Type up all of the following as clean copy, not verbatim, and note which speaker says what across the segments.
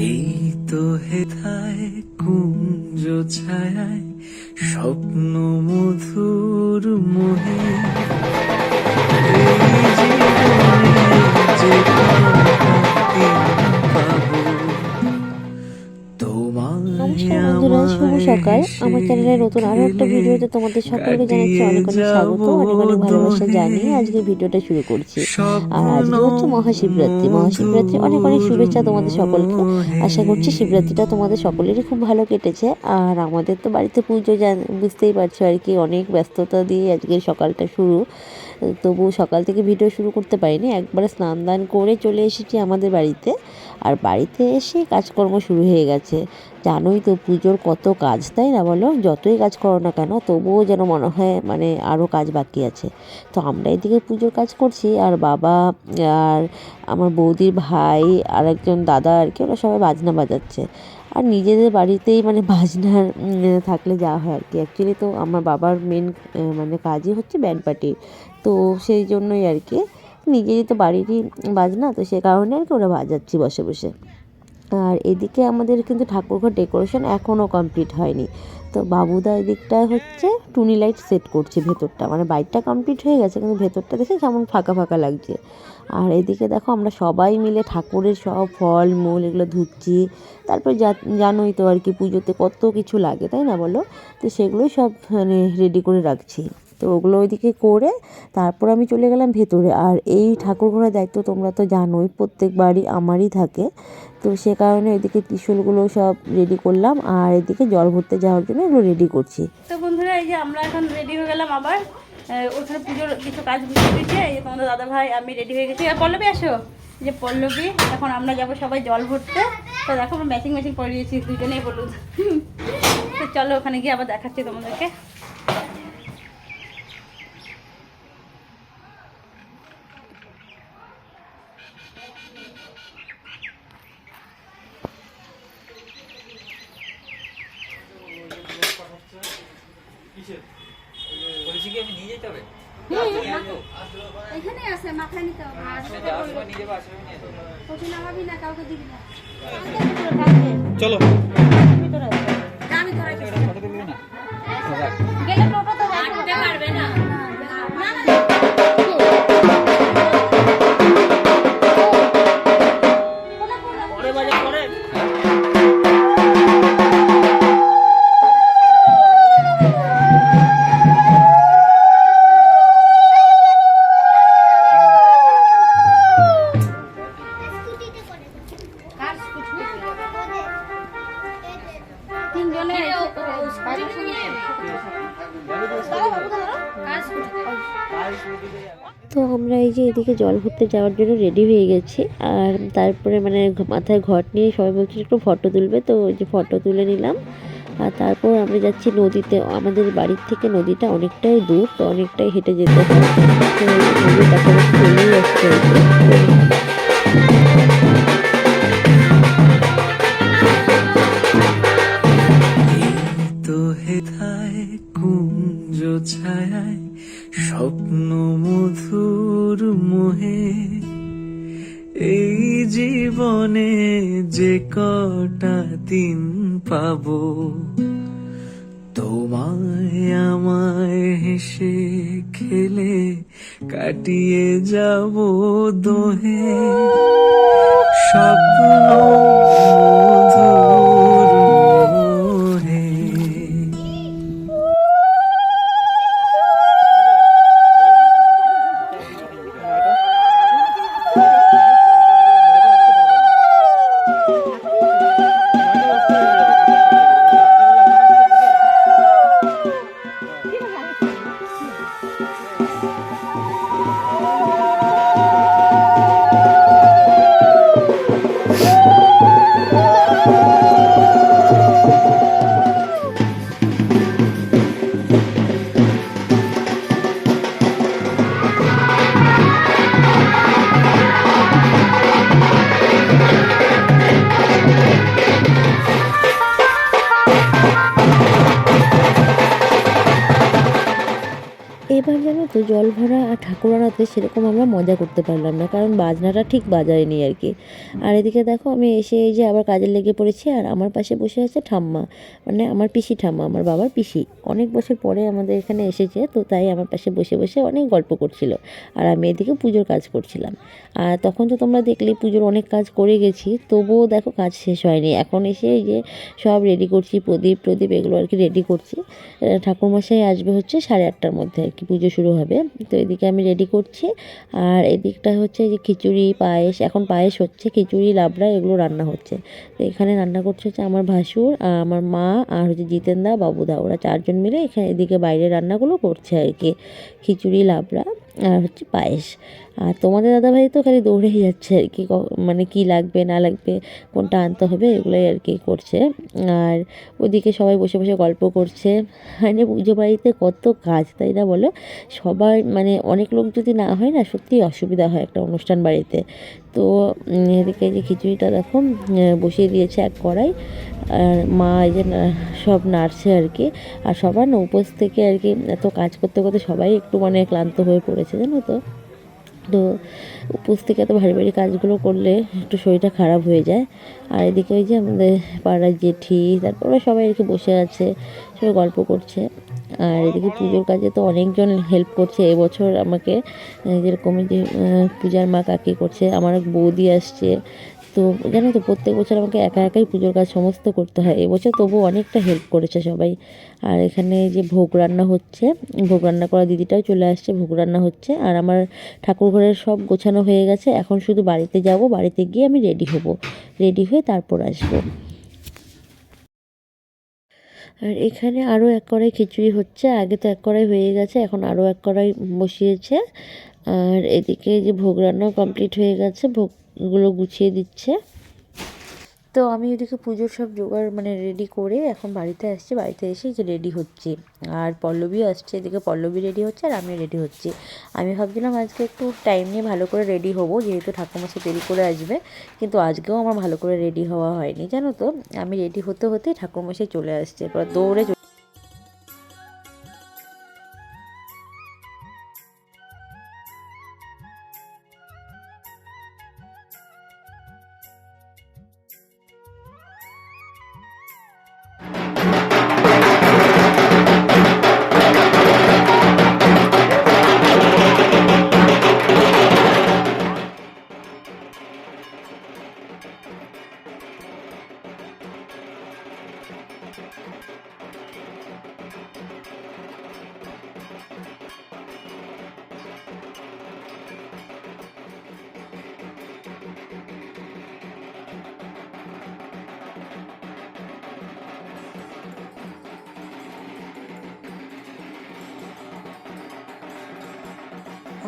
Speaker 1: এই তো হেথায় কুঞ্জ ছায়ায় স্বপ্ন মধুর মোহে এই জীবনে যে পাবো
Speaker 2: নমস্কার বন্ধুরা, শুভ সকাল। আমার চ্যানেলে নতুন আরো একটা ভিডিওতে তোমাদের সকলকে জানাচ্ছি অনেক অনেক স্বাগত, অনেক অনেক ভালোবাসা জানিয়ে আজকে ভিডিওটা শুরু করছি। আর আজকে হচ্ছে মহাশিবরাত্রি। মহাশিবরাত্রি অনেক অনেক শুভেচ্ছা তোমাদের সকলকে। আশা করছি শিবরাত্রিটা তোমাদের সকলেরই খুব ভালো কেটেছে। আর আমাদের তো বাড়িতে পুজো বুঝতেই পারছো আর কি, অনেক ব্যস্ততা দিয়ে আজকে সকালটা শুরু। তবু সকাল থেকে ভিডিও শুরু করতে পারিনি, একবারে স্নান দান করে চলে এসেছি আমাদের বাড়িতে। আর বাড়িতে এসে কাজকর্ম শুরু হয়ে গেছে। জানোই তো পুজোর কত কাজ, তাই না বলো? যতই কাজ করো না কেন তবুও যেন মনে হয় মানে আরও কাজ বাকি আছে। তো আমরা এদিকে পুজোর কাজ করছি, আর বাবা আর আমার বৌদির ভাই আর একজন দাদা আর কি, ওরা সবাই বাজনা বাজাচ্ছে। আর নিজেদের বাড়িতেই মানে বাজনার থাকলে যা হয় আর কি। অ্যাকচুয়ালি তো আমার বাবার মেন মানে কাজই হচ্ছে ব্যান্ড পার্টি, তো সেই জন্যই আর কি, নিজেরই তো বাড়িরই বাজনা, তো সে কারণে আর কি ওরা বাজাচ্ছি বসে বসে। আর এদিকে আমাদের কিন্তু ঠাকুরঘর ডেকোরেশন এখনও কমপ্লিট হয়নি। তো বাবুদা এদিকটায় হচ্ছে টুনি লাইট সেট করছে ভেতরটা, মানে বাইরটা কমপ্লিট হয়ে গেছে কিন্তু ভেতরটা দেখে কেমন ফাঁকা ফাঁকা লাগছে। আর এদিকে দেখো আমরা সবাই মিলে ঠাকুরের সব ফল মূল এগুলো ধুচ্ছি। তারপর জানোই তো আর কি পুজোতে কত কিছু লাগে, তাই না বলো? তো সেগুলোই সব মানে রেডি করে রাখছি। তো ওগুলো ওইদিকে করে তারপর আমি চলে গেলাম ভেতরে। আর এই ঠাকুর ঘরের দায়িত্ব তোমরা তো জানোই প্রত্যেকবারই আমারই থাকে। তো সে কারণে এদিকে ত্রিশূলগুলো সব রেডি করলাম, আর এদিকে জল ভরতে যাওয়ার জন্য এগুলো রেডি করছি।
Speaker 3: তো বন্ধুরা, এই যে আমরা এখন রেডি হয়ে গেলাম আবার। ওখানে পুজোর কিছু কাজ বুঝে দিচ্ছে। এই যে তোমাদের দাদা ভাই আমি রেডি হয়ে গেছি। আর পল্লবী আসো, এই যে পল্লবী। এখন আমরা যাবো সবাই জল ভরতে। তো দেখো আমরা ম্যাচিং ম্যাচিং পরে দিয়েছি দুজনেই বলুন। তো চলো ওখানে গিয়ে আবার দেখাচ্ছি তোমাদেরকে।
Speaker 4: এখানে আছে, মাথায় নিতে হবে। নামাবি না, কাউকে দিবি না।
Speaker 5: চলো
Speaker 4: আমি ধরাই
Speaker 3: গেলে টোটো তো হাঁটতে পারবে না।
Speaker 2: তো আমরা এই যে এদিকে জল ভরতে যাওয়ার জন্য রেডি হয়ে গেছি। আর তারপরে মানে মাথায় ঘট নিয়ে সবাই বলছে একটু ফটো তুলবে, তো ওই যে ফটো তুলে নিলাম। আর তারপর আমরা যাচ্ছি নদীতে। আমাদের বাড়ির থেকে নদীটা অনেকটাই দূর, তো অনেকটাই হেঁটে যেতে হয়। তো নদীর কাছাকাছি চলেই আসছে আর কি।
Speaker 1: তো হেথায় কুঞ্জ ছায়ায় স্বপ্ন মধুর মোহে এই জীবনে যে কটা দিন পাবো তোমায় আমায় হেসে খেলে কাটিয়ে যাব দোহে স্বপ্ন মধুর মোহে।
Speaker 2: তো জল ভরা আর ঠাকুর আনাতে সেরকম আমরা মজা করতে পারলাম না, কারণ বাজনাটা ঠিক বাজায়নি আর কি। আর এদিকে দেখো আমি এসে এই যে আবার কাজে লেগে পড়েছি, আর আমার পাশে বসে আছে ঠাম্মা, মানে আমার পিসি ঠাম্মা, আমার বাবার পিসি। অনেক বছর পরে আমাদের এখানে এসেছে, তো তাই আমার পাশে বসে বসে অনেক গল্প করছিল, আর আমি এদিকে পুজোর কাজ করছিলাম। আর তখন তো তোমরা দেখলেই পুজোর অনেক কাজ করে গেছি, তবুও দেখো কাজ শেষ হয়নি। এখন এসে এই যে সব রেডি করছি, প্রদীপ এগুলো আর কি রেডি করছি। ঠাকুরমশাই আসবে হচ্ছে 8:30টার মধ্যে আর কি, পুজো শুরু হবে। তো এদিকে আমি রেডি করছি, আর এদিকটা হচ্ছে যে খিচুড়ি পায়েস, এখন পায়েস হচ্ছে, খিচুড়ি লাবড়া এগুলো রান্না হচ্ছে। তো এখানে রান্না করছে হচ্ছে আমার ভাসুর, আমার মা, আর হচ্ছে জিতেনদা, বাবুদা, ওরা 4জন মিলে এখানে এদিকে বাইরে রান্নাগুলো করছে আর কি, খিচুড়ি লাবড়া আর হচ্ছে পায়েস। আর তোমাদের দাদাভাই তো খালি দৌড়েই যাচ্ছে আর কি, মানে কি লাগবে না লাগবে, কোনটা আনতে হবে, এগুলোই আর কি করছে। আর ওদিকে সবাই বসে বসে গল্প করছে। মানে পুজো বাড়িতে কত কাজ, তাই না বলো? সবার মানে অনেক লোক যদি না হয় না, সত্যিই অসুবিধা হয় একটা অনুষ্ঠান বাড়িতে। তো এদিকে যে খিচুড়িটা দেখো বসিয়ে দিয়েছে এক কড়াই, আর মা এই যে সব নাড়ছে আর কি। আর সবার না উপোস থেকে আর কি এত কাজ করতে করতে সবাই একটু মানে ক্লান্ত হয়ে পড়েছে, জানো তো। তো উপোস থেকে এত ভারী ভারী কাজগুলো করলে একটু শরীরটা খারাপ হয়ে যায়। আর এদিকে ওই যে আমাদের পাড়ার জেঠি, তারপর ওরা সবাই আর কি বসে আছে, সবাই গল্প করছে। আর এদিকে পুজোর কাজে তো অনেকজন হেল্প করছে এবছর আমাকে, যেরকম যে পূজার মা কাকি করছে, আমার এক বৌদি আসছে। তো জানো তো প্রত্যেক বছর আমাকে একা একাই পুজোর কাজ সমস্ত করতে হয়, এবছর তবু অনেকটা হেল্প করেছে সবাই। আর এখানে যে ভোগ রান্না হচ্ছে, ভোগ রান্না করা দিদিটাও চলে আসছে, ভোগ রান্না হচ্ছে। আর আমার ঠাকুর ঘরের সব গোছানো হয়ে গেছে, এখন শুধু বাড়িতে যাব, বাড়িতে গিয়ে আমি রেডি হব, রেডি হয়ে তারপর আসবো। আর এখানে আরও এক কড়াই খিচুড়ি হচ্ছে, আগে তো এক কড়াই হয়ে গেছে, এখন আরও এক কড়াই বসিয়েছে। আর এদিকে যে ভোগ রান্নাও কমপ্লিট হয়ে গেছে, ভোগগুলো গুছিয়ে দিচ্ছে। তো আমি ওদিকে পুজোর সব জোগাড় মানে রেডি করে এখন বাড়িতে আসছি, বাড়িতে এসে যে রেডি হচ্ছি। আর পল্লবীও আসছে, এদিকে পল্লবী রেডি হচ্ছে আর আমি রেডি হচ্ছি। আমি ভাবছিলাম আজকে একটু টাইম নিয়ে ভালো করে রেডি হবো, যেহেতু ঠাকুরমশাই দেরি করে আসবে, কিন্তু আজকেও আমার ভালো করে রেডি হওয়া হয়নি, জানো তো। আমি রেডি হতে হতেই ঠাকুরমশাই চলে আসছে, এবার দৌড়ে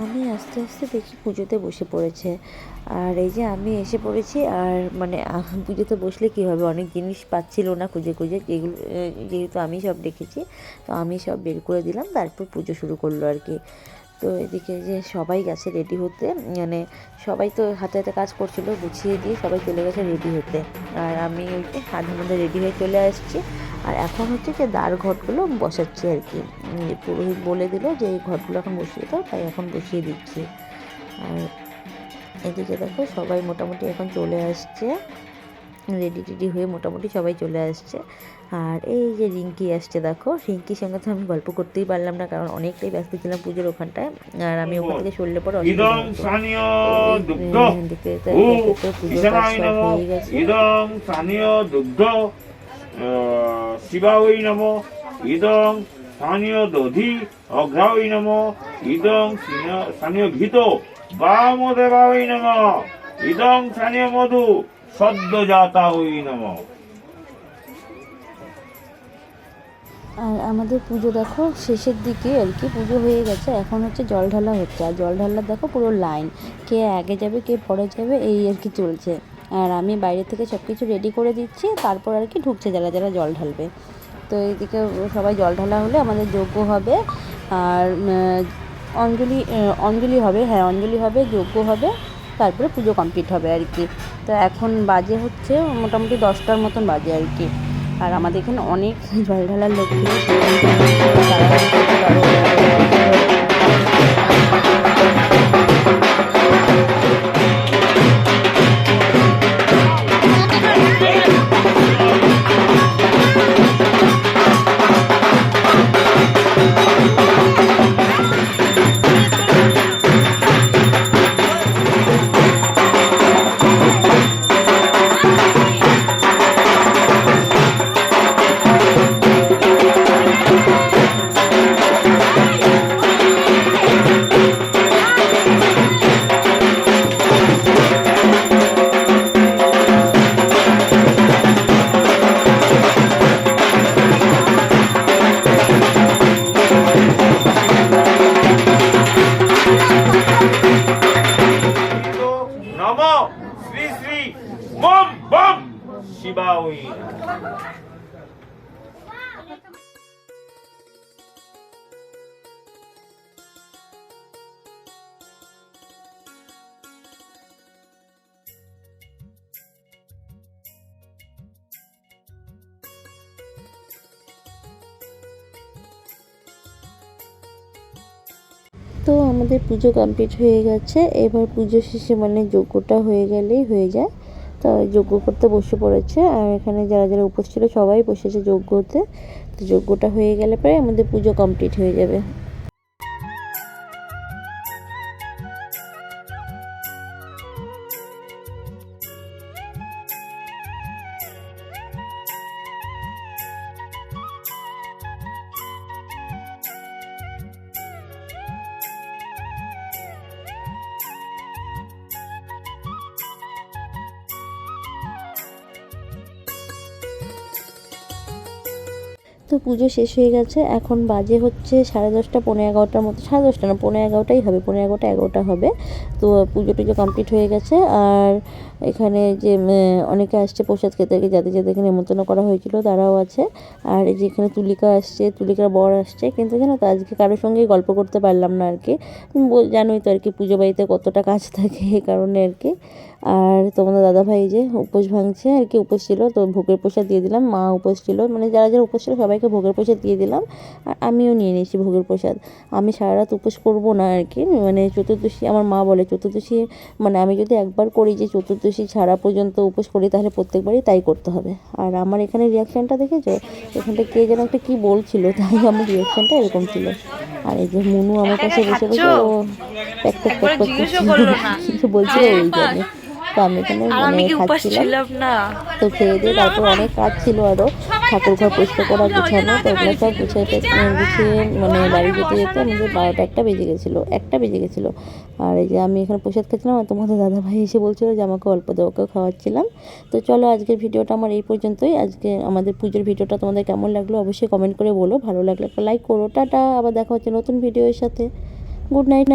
Speaker 2: আমি আস্তে আস্তে দেখি পুজোতে বসে পড়েছে। আর এই যে আমি এসে পড়েছি, আর মানে পুজোতে বসলে কী হবে, অনেক জিনিস পাচ্ছিল না খুঁজে খুঁজে, যেগুলো যেহেতু আমি সব দেখেছি, তো আমি সব বের করে দিলাম, তারপর পুজো শুরু করলো আর কি। তো এদিকে যে সবাই গেছে রেডি হতে, মানে সবাই তো হাতে হাতে কাজ করছিল, গুছিয়ে দিয়ে সবাই চলে গেছে রেডি হতে। আর আমি ওই যে আধার মধ্যে রেডি হয়ে চলে আসছি। আর এখন হচ্ছে যে দ্বার ঘটগুলো বসাচ্ছি আর কি, পুরোহিত বলে দিল যে এই ঘটগুলো এখন বসিয়ে দাও, তাই এখন বসিয়ে দিচ্ছি। আর এদিকে দেখো সবাই মোটামুটি এখন চলে আসছে, রেডি টেডি হয়ে মোটামুটি সবাই চলে আসছে। আর এই যে রিঙ্কি আসছে, দেখো রিঙ্কির সঙ্গে তো আমি গল্প করতেই পারলাম না, কারণ অনেকটাই ব্যস্ত ছিলাম পুজোর ওখানটায়। আর আমি ওখান থেকে সরলে পরে পুজোর কাজ সব হয়ে গেছে।
Speaker 6: শিবাই নম, ইদং স্থানীয় দধি অঘ্রাই নম, ইদং স্থানীয় ঘিত বামদেবাই নম, ইদং স্থানীয় মধু সদ্যজাতাই নম।
Speaker 2: আর আমাদের পুজো দেখো শেষের দিকে আর কি, পুজো হয়ে গেছে, এখন হচ্ছে জল ঢালা হচ্ছে। আর জল ঢালার দেখো পুরো লাইন, কে আগে যাবে কে পরে যাবে এই আর কি চলছে। আর আমি বাইরে থেকে সব কিছু রেডি করে দিচ্ছি, তারপর আর কি ঢুকছে যারা যারা জল ঢালবে। তো এইদিকে সবাই জল ঢালা হলে আমাদের যজ্ঞ হবে, আর অঞ্জলি হবে, হ্যাঁ অঞ্জলি হবে, যজ্ঞ হবে, তারপরে পুজো কমপ্লিট হবে আর কি। তো এখন বাজে হচ্ছে মোটামুটি 10টার মতন বাজে আর কি। আর আমাদের এখানে অনেক জল ঢালার লোক ছিল,
Speaker 6: শিবাই নমঃ।
Speaker 2: তো আমাদের পুজো কমপ্লিট হয়ে গেছে। এবার পুজো শেষে মানে যজ্ঞটা হয়ে গেলেই হয়ে যায়। তো যজ্ঞ করতে বসে পড়েছে, আর এখানে যারা যারা উপোস ছিল সবাই বসেছে যজ্ঞতে। তো যজ্ঞটা হয়ে গেলে পরে আমাদের পুজো কমপ্লিট হয়ে যাবে। তো পুজো শেষ হয়ে গেছে, এখন বাজে হচ্ছে 10:30 11:30 মতো, 10:30 না 11:30 হবে, 11:30 হবে। তো পুজো টুজো কমপ্লিট হয়ে গেছে। আর এখানে যে অনেকে আসছে প্রসাদ খেতে, যাদের যাদেরকে নেমন্তন্ন করা হয়েছিল তারাও আছে। আর এই যে এখানে তুলিকা আসছে, তুলিকার বর আসছে, কিন্তু জানো তো আজকে কারোর সঙ্গেই গল্প করতে পারলাম না আর কি। জানোই তো আর কি পুজো বাড়িতে কতটা কাজ থাকে, এই কারণে আর কি। আর তোমাদের দাদাভাই যে উপোস ভাঙছে আর কি, উপোস ছিল, তো ভোগের প্রসাদ দিয়ে দিলাম। মা উপোস ছিল, মানে যারা যারা উপোস ছিল সবাইকে ভোগের প্রসাদ দিয়ে দিলাম। আর আমিও নিয়ে নিয়েছি ভোগের প্রসাদ। আমি সারা রাত উপোস করবো না আর কি, মানে চতুর্দশী আমার মা বলে চতুর্দশী মানে আমি যদি একবার করি যে চতুর্দশী ছাড়া পর্যন্ত উপোস করি, তাহলে প্রত্যেকবারই তাই করতে হবে। আর আমার এখানে রিয়াকশানটা দেখেছো, এখানটা কে যেন একটা কী বলছিল, তাই আমার রিয়াকশানটা এরকম ছিল। আর এই যে মুনু আমার কাছে বসে বসে ও প্যাক প্যাক প্যাক প্যাক কিছু বলছিল ওই জন্য। তো আমি এখানে মানে খাচ্ছিলাম, তো খেয়ে দিয়ে তারপর অনেক কাজ ছিল আরও, ঠাকুর ঘর পরিষ্কার করা গুছানো, তো ওগুলো সব গুছিয়ে মানে বাড়ি যেতে যেতে আমাদের 12টা একটা বেজে গেছিলো। আর এই যে আমি এখানে প্রসাদ খাচ্ছিলাম, আর তোমাদের দাদাভাই এসে বলছিল যে আমাকে অল্প দেওয়া, ওকেও খাওয়াচ্ছিলাম। তো চলো আজকের ভিডিওটা আমার এই পর্যন্তই। আজকে আমাদের পুজোর ভিডিওটা তোমাদের কেমন লাগলো অবশ্যই কমেন্ট করে বলো, ভালো লাগলে একটা লাইক করো। টাটা, আবার দেখা হচ্ছে নতুন ভিডিওর সাথে। Good night.